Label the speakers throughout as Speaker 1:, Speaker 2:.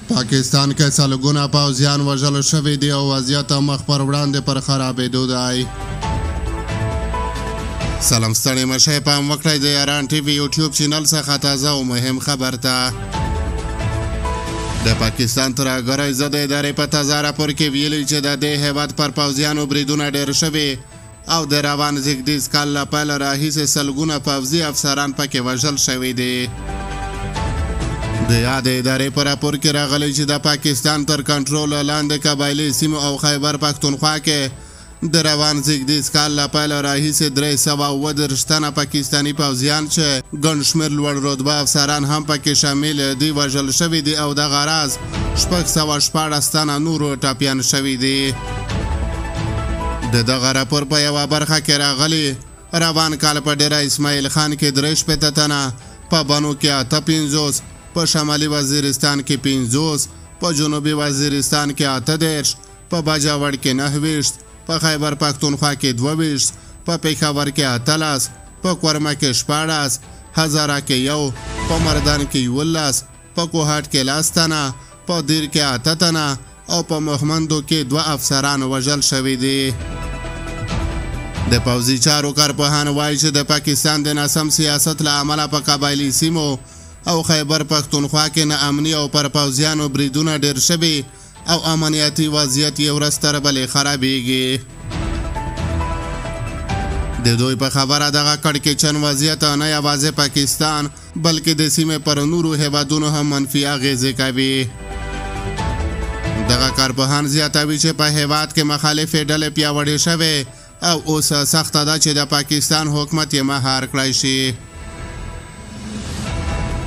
Speaker 1: پاکستان کې سلګونه پوځیان وژل شوي دي او وضعیت مخ پر وړاندې پر خرابېدو دی. سلام ستړي مشه پام وکړئ د ایران ټي وي یوټیوب چینل څخه تازه او مهم خبر ته. د پاکستان ترهګرۍ ضد ادارې په تازه راپور کې ویلي چې د دې هیواد پر پوځیانو بریدونه ډېر شوي او د روان زیږدیز کال له پیله راهیسې سلګونه پوځي افسران پکې وژل شوي دي. د یادې ادارې په راپور کې راغلی چې د پاکستان تر کنټرول لاندې قبایلي سیمو او خیبر پښتونخوا کې د روان زیږدیز کال له پیله راهیسې 337 تنه پاکستاني پوځیان چې ګڼ شمېر لوړ رتبه افسران هم پکې شامل دي وژل شوي دي او دغه راز 614 تنه نورو ټپیان شوي دي. د دغه راپور په یوه برخه کې راغلي روان کال په ډیره اسماعیل خان کې 53 تنه، په بنو کې 58، په شمالي وزیرستان کې 50، په جنوبي وزیرستان کې 38، په باجوړ کې 29، په خیبر پښتونخوا کې 22، په پېښور کې 18، په کورما کې 14، هزاره کې 1، په مردان کې 11، په کوهاټ کې 10 تنه، په دیر کې 8 تنه او په مهمندو کې 2 افسران وژل شوي دي. د پوځي چارو کارپوهان وایي چې د پاکستان د ناسم سیاست له امله په قبایلي سیمو او خیبر پښتونخوا کې ناامني او پر پوځیانو بریدونه ډېر شوي او امنیتي وضعیت یې ورځ تر بلې خرابېږي. د دوی په خبره دغه کړکېچن وضعیت نه یوازې پاکستان بلکې د سیمې پر نورو هیوادونو هم منفي اغېزې کوي. دغه کارپوهان زیاتوي چې په هیواد کې مخالفې ډلې پیاوړې شوې او اوس سخته ده چې د پاکستان حکومت یې مهار کړی شي.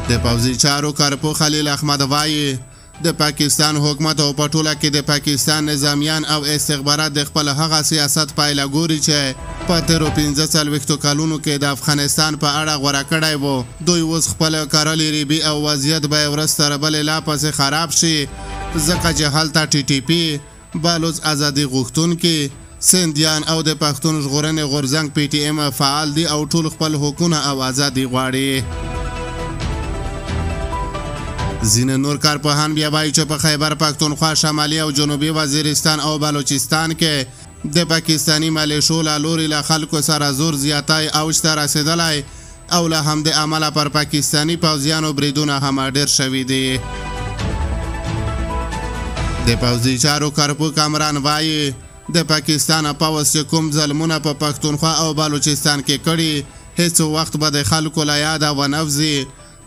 Speaker 1: د پوځي چارو کارپو خلیل احمد وایي د پاکستان حکومت او په ټوله کې د پاکستان نظامیان او استخبارات د خپل هغه سیاست پایله ګوري چې په تېرو 45 کلونو کې د افغانستان په اړه غوره کړی و. دوی اوس خپل کارلې ریبي او وضعیت به ورځ تر بلې لا پسې خراب شي ځکه چې هلته TTP، بلوچ ازادي غوښتونکي، سندیان او د پښتون ژغورنې غورځنګ PTM فعال دي او ټول خپل حقونه او ازادي غواړي. ځینې نور کارپوهان بیا وایي چې په خیبر پښتونخوا، شمالي او جنوبي وزیرستان او بلوچستان کې د پاکستاني ملیشو له لوري له خلکو سره زور زیاتی اوج ته رسېدلی او له همدې امله پر پاکستاني پوځیانو بریدونه هم ډېر شوي دي. د پوځي چارو کارپو کامران وایي د پاکستان پوځ چې کوم ظلمونه په پښتونخوا او بلوچستان کې کړي هیڅ وخت به د خلکو له یاده ونه وځي.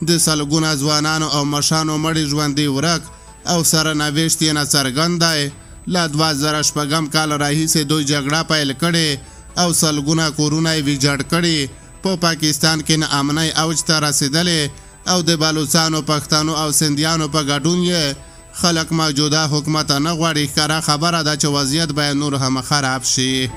Speaker 1: د سلګونه ځوانانو او مشانو مړي ژوندي ورک او سره نوښت یې نه څرګند دی. له 2006 کال راهیسې دوی جګړه پیل کړې او سلګونه کورونه یې ویجاړ کړي. په پاکستان کې ناامنۍ اوج ته رسېدلې او د بلوچستانو، پښتنو او سندیانو په ګډون یې خلک موجوده حکومت نه غواړي. ښکاره خبره ده چې وضعیت باید نور هم خراب شي.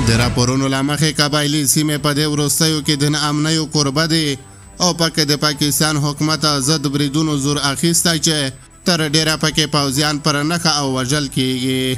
Speaker 1: د راپورونو له مخې قبایلي سیمې په دې وروستیو کې د ناامنیو کوربه دي او پکې د پاکستان حکومت ضد بریدونو زور اخیستی چې تر ډیره پکې پوځیان پر نښه او وژل کیږي.